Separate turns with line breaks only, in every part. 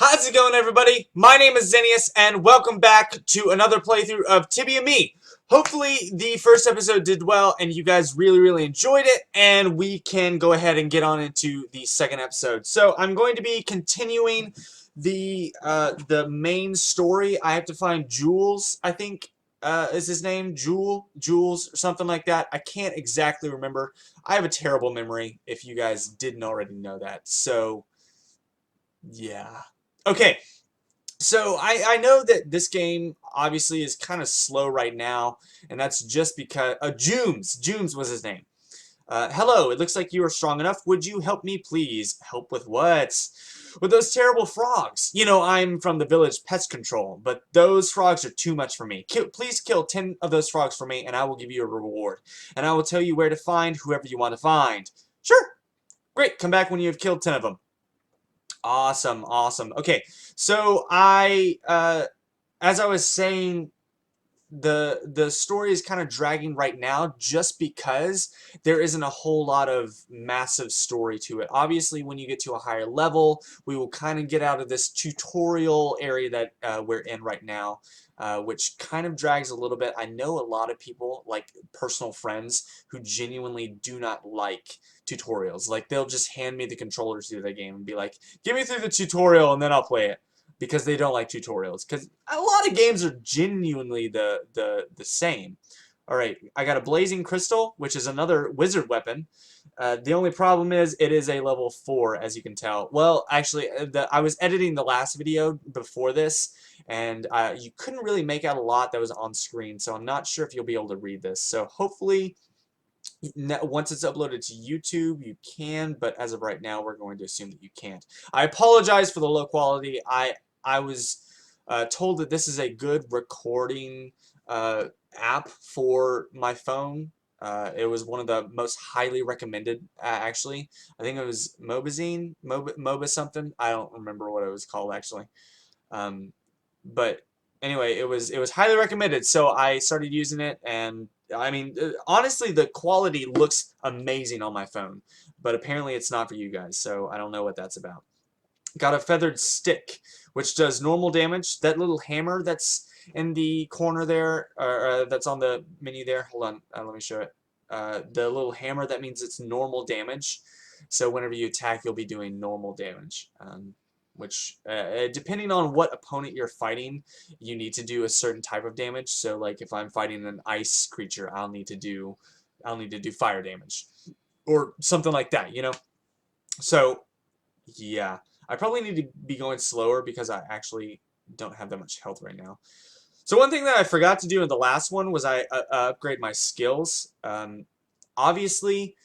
How's it going, everybody? My name is Xenius, and welcome back to another playthrough of TibiaME. Hopefully, the first episode did well, and you guys really enjoyed it, and we can go ahead and get on into the second episode. So, I'm going to be continuing the main story. I have to find Jules, I think, is his name? Jules, or something like that. I can't exactly remember. I have a terrible memory, if you guys didn't already know that. So, yeah. Okay, so I know that this game obviously is kind of slow right now, and that's just because Jooms was his name. Hello, it looks like you are strong enough. Would you help me, please? Help with what? With those terrible frogs. You know, I'm from the village pest control, but those frogs are too much for me. Please kill 10 of those frogs for me, and I will give you a reward. And I will tell you where to find whoever you want to find. Sure. Great. Come back when you have killed 10 of them. Awesome, awesome. Okay, so as I was saying, the story is kind of dragging right now just because there isn't a whole lot of massive story to it. Obviously, when you get to a higher level, we will kind of get out of this tutorial area that we're in right now, which kind of drags a little bit. I know a lot of people, like personal friends, who genuinely do not like tutorials. Like, they'll just hand me the controllers through the game and be like, "Get me through the tutorial and then I'll play it." Because they don't like tutorials. Because a lot of games are genuinely the same. All right, I got a blazing crystal, which is another wizard weapon. The only problem is it is a level 4, as you can tell. Well, actually, I was editing the last video before this, and you couldn't really make out a lot that was on screen, so I'm not sure if you'll be able to read this. So hopefully, once it's uploaded to YouTube, you can, but as of right now, we're going to assume that you can't. I apologize for the low quality. I was told that this is a good recording app for my phone. It was one of the most highly recommended, actually. I think it was Mobazine, Moba something. I don't remember what it was called, actually. Um, but anyway, it was highly recommended, so I started using it, and I mean, honestly, the quality looks amazing on my phone, but apparently it's not for you guys, so I don't know what that's about. Got a feathered stick, which does normal damage. That little hammer that's in the corner there, or that's on the menu there. Hold on, let me show it. The little hammer, that means it's normal damage. So whenever you attack, you'll be doing normal damage. Which, depending on what opponent you're fighting, you need to do a certain type of damage. So, like, if I'm fighting an ice creature, I'll need to do fire damage, or something like that. You know. So, yeah, I probably need to be going slower because I actually don't have that much health right now. So one thing that I forgot to do in the last one was I upgrade my skills. Obviously,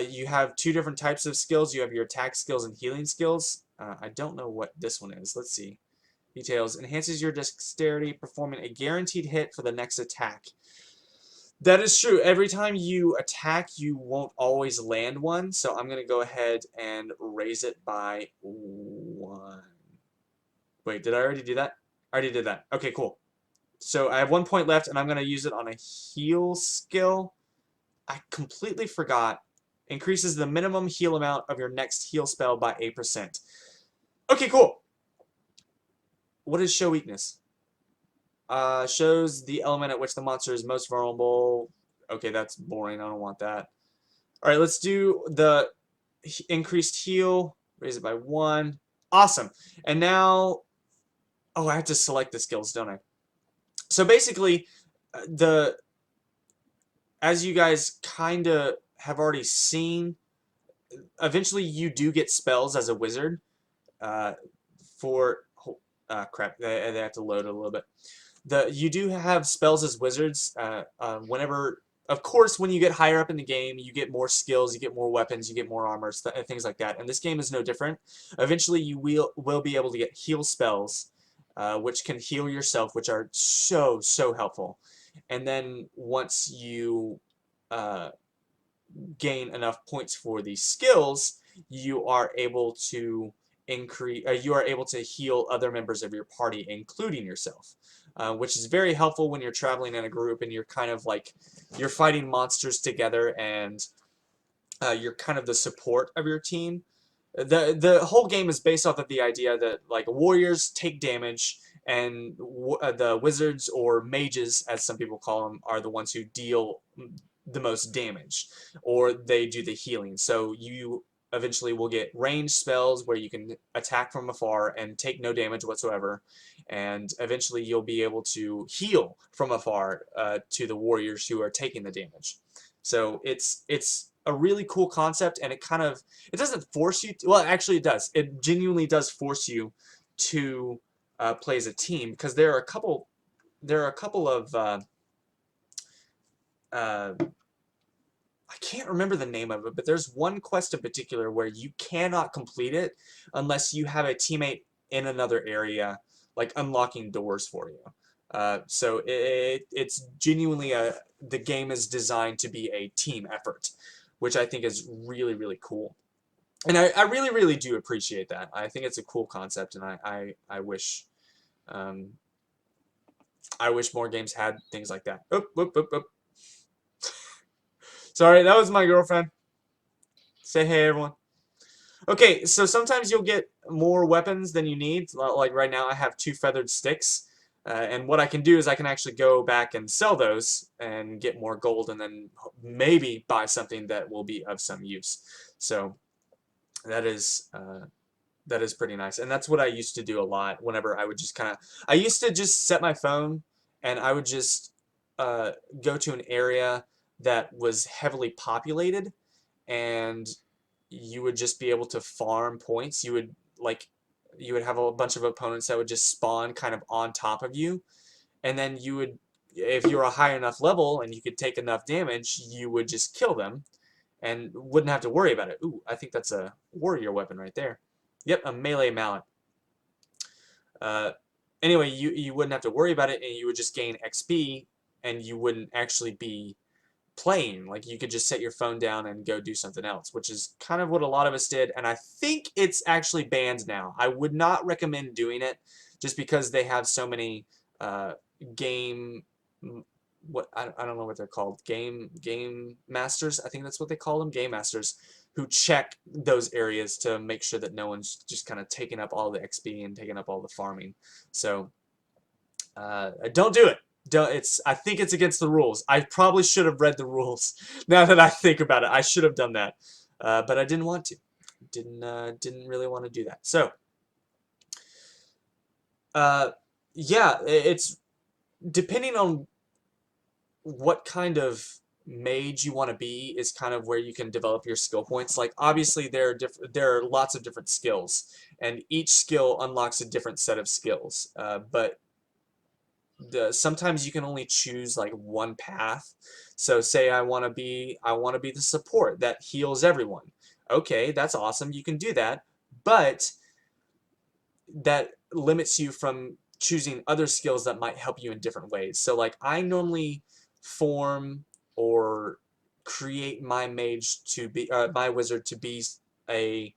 you have two different types of skills. You have your attack skills and healing skills. I don't know what this one is. Let's see. Details. Enhances your dexterity, performing a guaranteed hit for the next attack. That is true. Every time you attack, you won't always land one. So I'm going to go ahead and raise it by 1. Wait, did I already do that? I already did that. Okay, cool. So I have 1 point left, and I'm going to use it on a heal skill. I completely forgot. Increases the minimum heal amount of your next heal spell by 8%. Okay, cool. What is show weakness? Shows the element at which the monster is most vulnerable. Okay, that's boring. I don't want that. All right, let's do the increased heal. Raise it by 1. Awesome. And now, oh, I have to select the skills, don't I? So basically, the as you guys kind of have already seen, eventually you do get spells as a wizard. Uh, for crap, they have to load it a little bit. You do have spells as wizards. Whenever, of course, when you get higher up in the game, you get more skills, you get more weapons, you get more armor, things like that. And this game is no different. Eventually, you will be able to get heal spells, which can heal yourself, which are so helpful. And then once you uh, gain enough points for these skills, you are able to you are able to heal other members of your party, including yourself, which is very helpful when you're traveling in a group and you're kind of like you're fighting monsters together, and you're kind of the support of your team. The whole game is based off of the idea that like warriors take damage, and the wizards or mages, as some people call them, are the ones who deal the most damage, or they do the healing. So you eventually will get ranged spells where you can attack from afar and take no damage whatsoever, and eventually you'll be able to heal from afar to the warriors who are taking the damage. So it's a really cool concept, and it doesn't force you to, well, actually it does. It genuinely does force you to play as a team, because there are a couple of uh, I can't remember the name of it, but there's one quest in particular where you cannot complete it unless you have a teammate in another area, like unlocking doors for you. So it's genuinely the game is designed to be a team effort, which I think is really, really cool. And I really, really do appreciate that. I think it's a cool concept, and um, I wish more games had things like that. Oop, oop, oop, oop. Sorry, that was my girlfriend. Say hey, everyone. Okay, so sometimes you'll get more weapons than you need. Like right now, I have 2 feathered sticks. And what I can do is I can actually go back and sell those and get more gold, and then maybe buy something that will be of some use. So that is pretty nice. And that's what I used to do a lot whenever I would just I used to just set my phone, and I would just uh, go to an area that was heavily populated, and you would just be able to farm points. You would have a bunch of opponents that would just spawn kind of on top of you, and then you would, if you were a high enough level and you could take enough damage, you would just kill them and wouldn't have to worry about it. Ooh, I think that's a warrior weapon right there. Yep, a melee mallet. Uh, anyway, you wouldn't have to worry about it, and you would just gain XP, and you wouldn't actually be playing. Like, you could just set your phone down and go do something else, which is kind of what a lot of us did, and I think it's actually banned now. I would not recommend doing it, just because they have so many game I don't know what they're called, game masters, I think that's what they call them, game masters, who check those areas to make sure that no one's just kind of taking up all the XP and taking up all the farming. So don't do it. Don't, I think it's against the rules. I probably should have read the rules. Now that I think about it, I should have done that, but I didn't want to. Didn't really want to do that. So, uh, yeah, it's depending on what kind of mage you want to be is kind of where you can develop your skill points. Like, obviously there are lots of different skills, and each skill unlocks a different set of skills. But sometimes you can only choose like one path. So say I want to be the support that heals everyone. Okay, that's awesome. You can do that, but that limits you from choosing other skills that might help you in different ways. So like, I normally form or create my mage to be my wizard to be a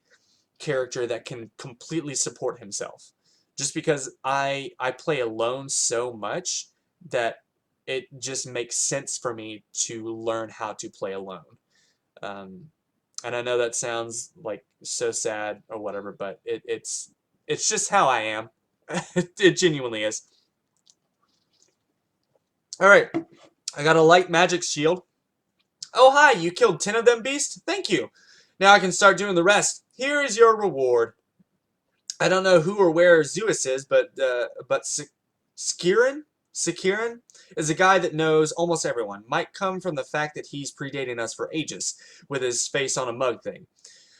character that can completely support himself, just because I play alone so much that it just makes sense for me to learn how to play alone. um, and I know that sounds like so sad or whatever, but it's just how I am. It genuinely is. All right, I got a light magic shield. Oh, hi, you killed 10 of them beasts? Thank you. Now I can start doing the rest. Here is your reward. I don't know who or where Zeus is, but Sekirin is a guy that knows almost everyone. Might come from the fact that he's predating us for ages, with his face on a mug thing.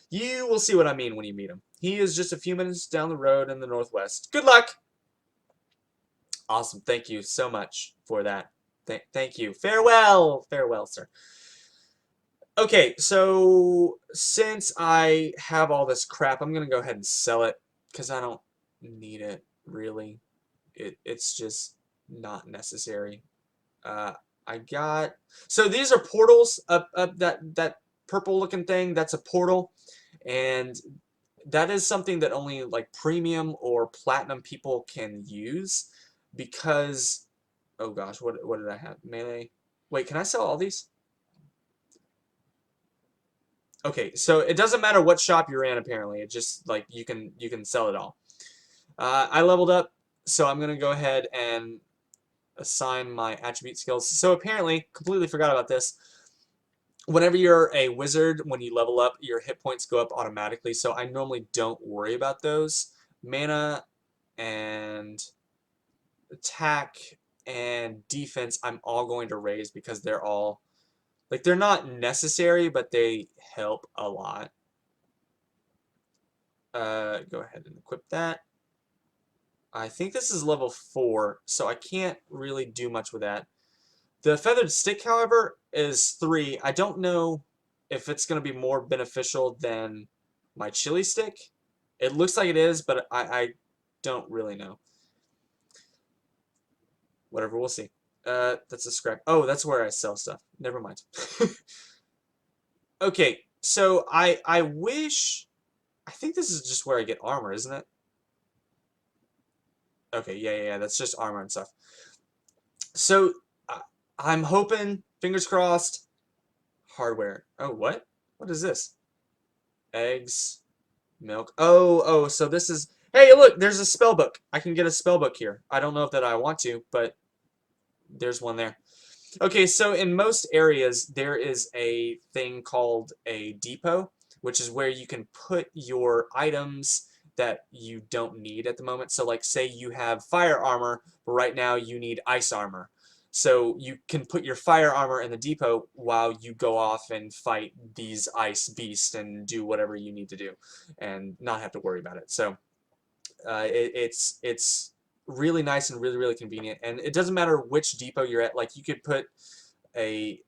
You will see what I mean when you meet him. He is just a few minutes down the road in the northwest. Good luck! Awesome. Thank you so much for that. Thank you. Farewell! Farewell, sir. Okay, so since I have all this crap, I'm going to go ahead and sell it, because I don't need it, really. It's just not necessary. Uh, I got... So these are portals. Up that purple-looking thing, that's a portal. And that is something that only, like, premium or platinum people can use, because... Oh, gosh, what did I have? Melee? Wait, can I sell all these? Okay, so it doesn't matter what shop you're in. Apparently, it just like you can sell it all. I leveled up, so I'm gonna go ahead and assign my attribute skills. So apparently, completely forgot about this. Whenever you're a wizard, when you level up, your hit points go up automatically. So I normally don't worry about those. Mana and attack and defense, I'm all going to raise because they're all like they're not necessary, but they help a lot. Go ahead and equip that. I think this is level 4, so I can't really do much with that. The feathered stick, however, is 3. I don't know if it's going to be more beneficial than my chili stick. It looks like it is, but I don't really know. Whatever, we'll see. That's a scrap. Oh, that's where I sell stuff. Never mind. Okay, so I wish... I think this is just where I get armor, isn't it? Okay, yeah, that's just armor and stuff. So, I'm hoping, fingers crossed, hardware. Oh, what? What is this? Eggs, milk. Oh, so this is... Hey, look, there's a spell book. I can get a spell book here. I don't know if that I want to, but there's one there. Okay, so in most areas, there is a thing called a depot, which is where you can put your items that you don't need at the moment. So like say you have fire armor, but right now you need ice armor. So you can put your fire armor in the depot while you go off and fight these ice beasts and do whatever you need to do and not have to worry about it. So it's really nice and really convenient, and it doesn't matter which depot you're at. Like you could put a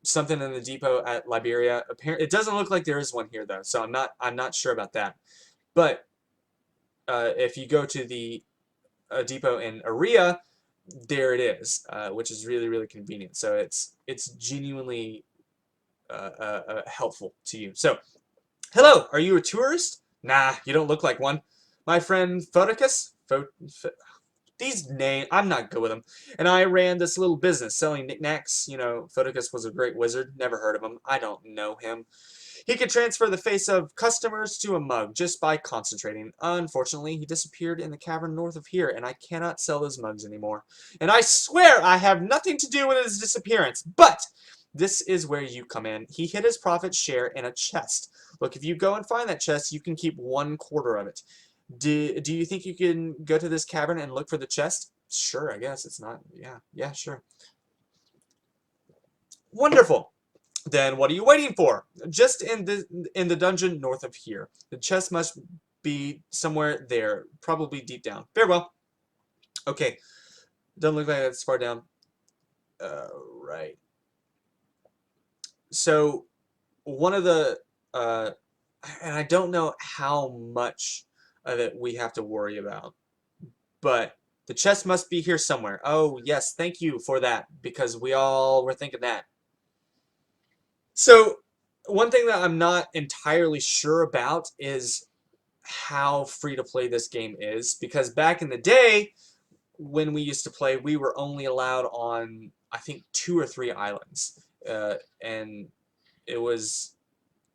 something in the depot at Liberia. Apparently, it doesn't look like there is one here though, so I'm not sure about that. But if you go to the depot in Aria, there it is, which is really convenient. So it's genuinely helpful to you. So, hello, are you a tourist? Nah, you don't look like one. My friend Photicus, these names, I'm not good with them. And I ran this little business selling knickknacks. You know, Photicus was a great wizard. Never heard of him. I don't know him. He could transfer the face of customers to a mug just by concentrating. Unfortunately, he disappeared in the cavern north of here, and I cannot sell those mugs anymore. And I swear I have nothing to do with his disappearance. But this is where you come in. He hid his profit share in a chest. Look, if you go and find that chest, you can keep 1/4 of it. Do you think you can go to this cavern and look for the chest? Sure, I guess. It's not... Yeah, sure. Wonderful. Then what are you waiting for? Just in the dungeon north of here. The chest must be somewhere there, probably deep down. Farewell. Okay. Doesn't look like it's far down. Right. So, one of the... and I don't know how much of it we have to worry about. But the chest must be here somewhere. Oh, yes, thank you for that, because we all were thinking that. So, one thing that I'm not entirely sure about is how free to play this game is, because back in the day, when we used to play, we were only allowed on, I think, 2 or 3 islands. And it was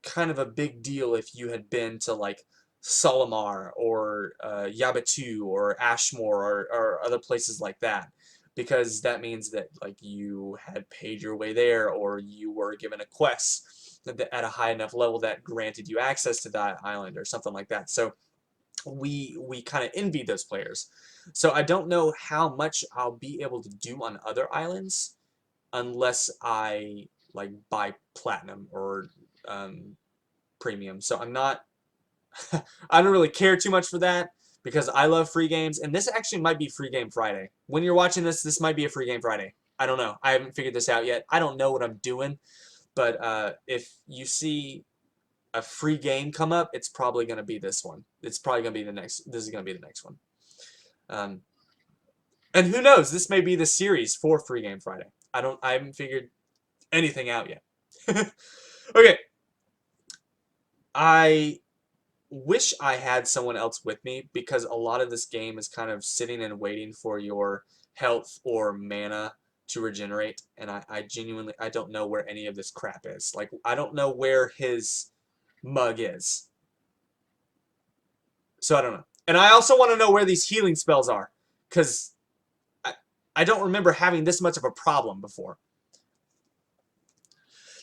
kind of a big deal if you had been to, like, Solomar or Yabatu or Ashmore or other places like that, because that means that like you had paid your way there, or you were given a quest at a high enough level that granted you access to that island or something like that. So we kind of envied those players. So I don't know how much I'll be able to do on other islands unless I like buy platinum or premium. So I'm not I don't really care too much for that because I love free games, and this actually might be Free Game Friday. When you're watching this, this might be a Free Game Friday. I don't know. I haven't figured this out yet. I don't know what I'm doing, but if you see a free game come up, it's probably going to be this one. It's probably going to be the next. This is going to be the next one. Um, and who knows? This may be the series for Free Game Friday. I haven't figured anything out yet. Okay. I wish I had someone else with me, because a lot of this game is kind of sitting and waiting for your health or mana to regenerate, and I genuinely I don't know where any of this crap is. Like, I don't know where his mug is. So I don't know. And I also want to know where these healing spells are, because I don't remember having this much of a problem before.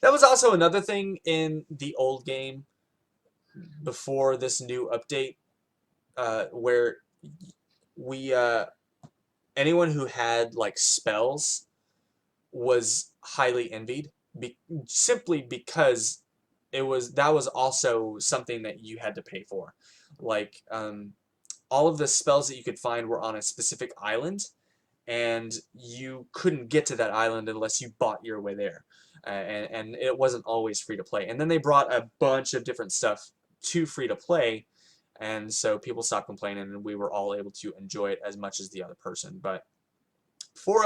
That was also another thing in the old game before this new update, where we anyone who had like spells was highly envied, simply because that was also something that you had to pay for. Like, all of the spells that you could find were on a specific island, and you couldn't get to that island unless you bought your way there. And it wasn't always free to play. And then they brought a bunch of different stuff to free to play, and so people stopped complaining, and we were all able to enjoy it as much as the other person. But for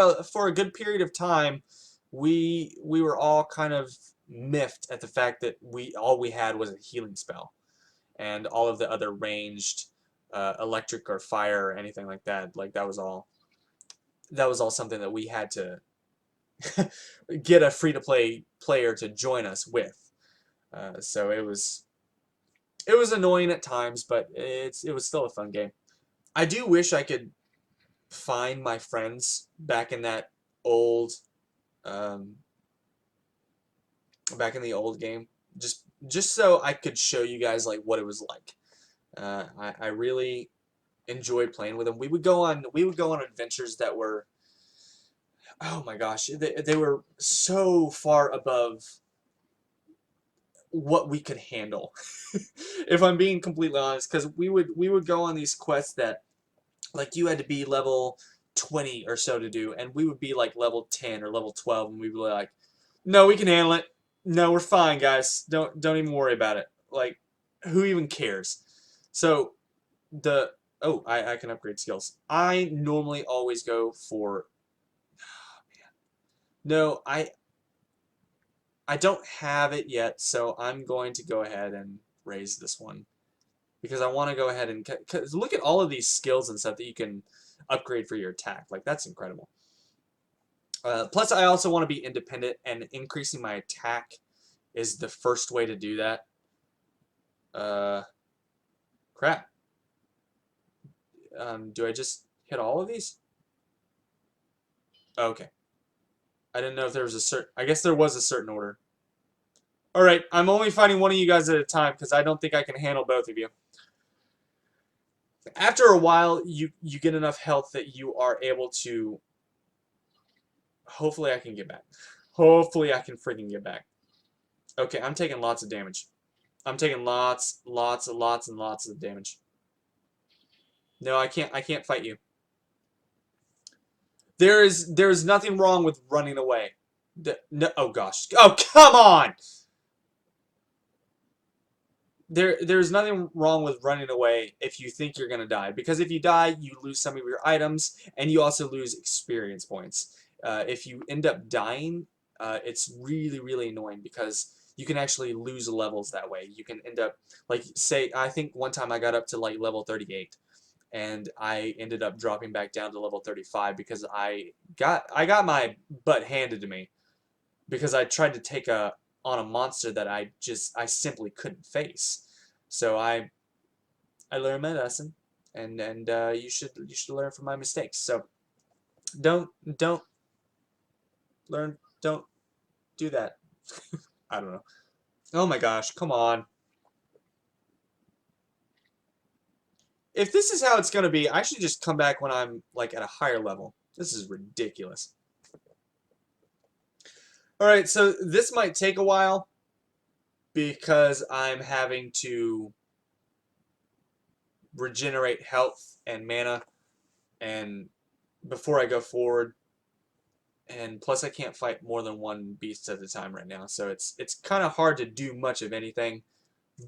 a good period of time, we were all kind of miffed at the fact that all we had was a healing spell, and all of the other ranged electric or fire or anything like that, that was all something that we had to get a free to play player to join us with. So it was annoying at times, but it was still a fun game. I do wish I could find my friends back in that old um, back in the old game, just so I could show you guys like what it was like. I really enjoyed playing with them. We would go on adventures that were, oh my gosh, they were so far above what we could handle. If I'm being completely honest, because we would go on these quests that, like, you had to be level 20 or so to do, and we would be like level 10 or level 12, and we'd be like, no, we can handle it. No, we're fine, guys. Don't even worry about it. Like, who even cares? So I can upgrade skills. I normally always go for, oh, man. No, I don't have it yet, so I'm going to go ahead and raise this one, because I want to go ahead and, cause look at all of these skills and stuff that you can upgrade for your attack. Like, that's incredible. Plus, I also want to be independent, and increasing my attack is the first way to do that. Crap. Do I just hit all of these? Okay. I didn't know if there was a certain... I guess there was a certain order. Alright, I'm only fighting one of you guys at a time, because I don't think I can handle both of you. After a while, you get enough health that you are able to... Hopefully I can get back. Hopefully I can freaking get back. Okay, I'm taking lots of damage. I'm taking lots and lots of damage. No, I can't fight you. There's nothing wrong with running away. No, oh gosh. Oh, come on! There's nothing wrong with running away if you think you're gonna die, because if you die, you lose some of your items, and you also lose experience points. If you end up dying, it's really annoying, because you can actually lose levels that way. You can end up, like, say, I think one time I got up to like level 38, and I ended up dropping back down to level 35 because I got my butt handed to me, because I tried to take on a monster that I simply couldn't face. So I learned my lesson, and you should learn from my mistakes. So don't learn don't do that. I don't know. Oh my gosh, come on. If this is how it's gonna be, I should just come back when I'm like at a higher level. This is ridiculous. Alright, so this might take a while, because I'm having to regenerate health and mana and before I go forward, and plus I can't fight more than one beast at a time right now, so it's kind of hard to do much of anything.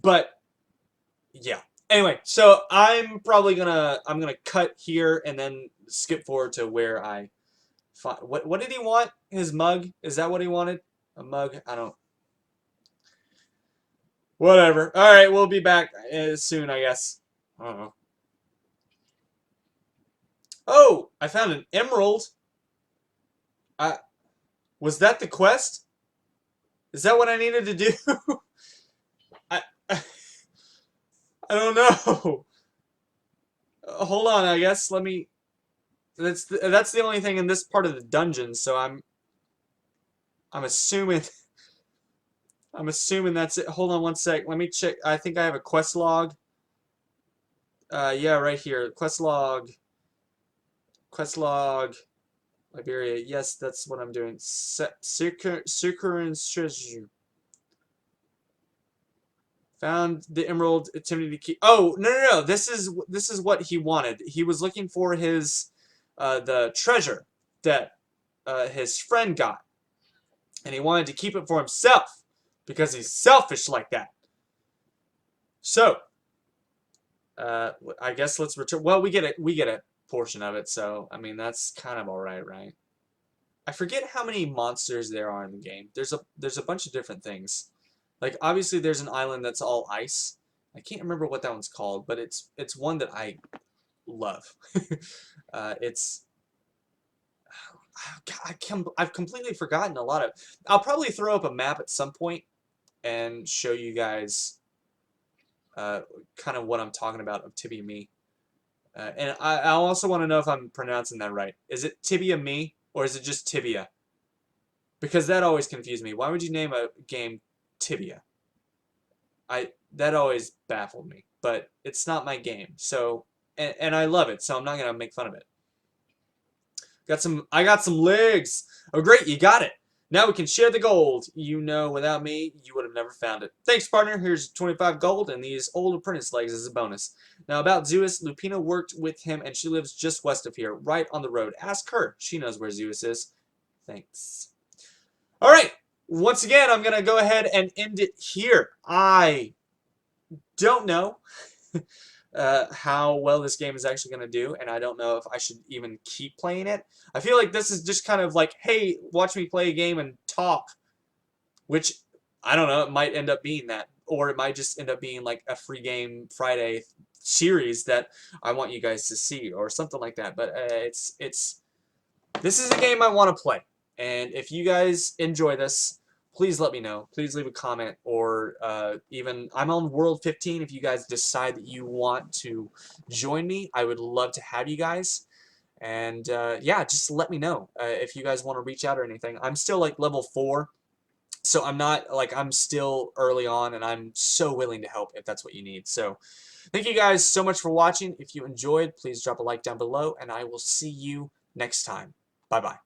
But yeah. Anyway, so I'm gonna cut here and then skip forward to where I fought. What did he want? His mug? Is that what he wanted? A mug? I don't. Whatever. All right, we'll be back soon, I guess. I don't know. Oh, I found an emerald. Was that the quest? Is that what I needed to do? I, I I don't know. Hold on, I guess. Let me. That's the only thing in this part of the dungeon. So I'm assuming I'm assuming that's it. Hold on one sec. Let me check. I think I have a quest log. Yeah, right here. Quest log. Quest log. Liberia. Yes, that's what I'm doing. Sucurrent treasure. Found the emerald. Attempted to keep. Oh no. This is what he wanted. He was looking for his the treasure that his friend got, and he wanted to keep it for himself because he's selfish like that. So I guess let's return. Well, we get a portion of it, so I mean that's kind of all right, right? I forget how many monsters there are in the game. There's a bunch of different things. Like obviously there's an island that's all ice. I can't remember what that one's called, but it's one that I love. It's I've completely forgotten a lot of. I'll probably throw up a map at some point and show you guys kind of what I'm talking about of TibiaME. And I also want to know if I'm pronouncing that right. Is it TibiaME or is it just Tibia? Because that always confused me. Why would you name a game Tibia? That always baffled me. But it's not my game. So and I love it, so I'm not gonna make fun of it. I got some legs. Oh great, you got it. Now we can share the gold. You know, without me, you would have never found it. Thanks, partner. Here's 25 gold and these old apprentice legs as a bonus. Now, about Zeus, Lupina worked with him, and she lives just west of here, right on the road. Ask her. She knows where Zeus is. Thanks. All right. Once again, I'm going to go ahead and end it here. I don't know how well this game is actually going to do, and I don't know if I should even keep playing it. I feel like this is just kind of like, hey, watch me play a game and talk, which, I don't know, it might end up being that, or it might just end up being like a free game Friday series that I want you guys to see, or something like that. But this is a game I want to play, and if you guys enjoy this, please let me know. Please leave a comment, or even I'm on World 15. If you guys decide that you want to join me, I would love to have you guys. And yeah, just let me know if you guys want to reach out or anything. I'm still like level 4, so I'm not like I'm still early on, and I'm so willing to help if that's what you need. So thank you guys so much for watching. If you enjoyed, please drop a like down below, and I will see you next time. Bye bye.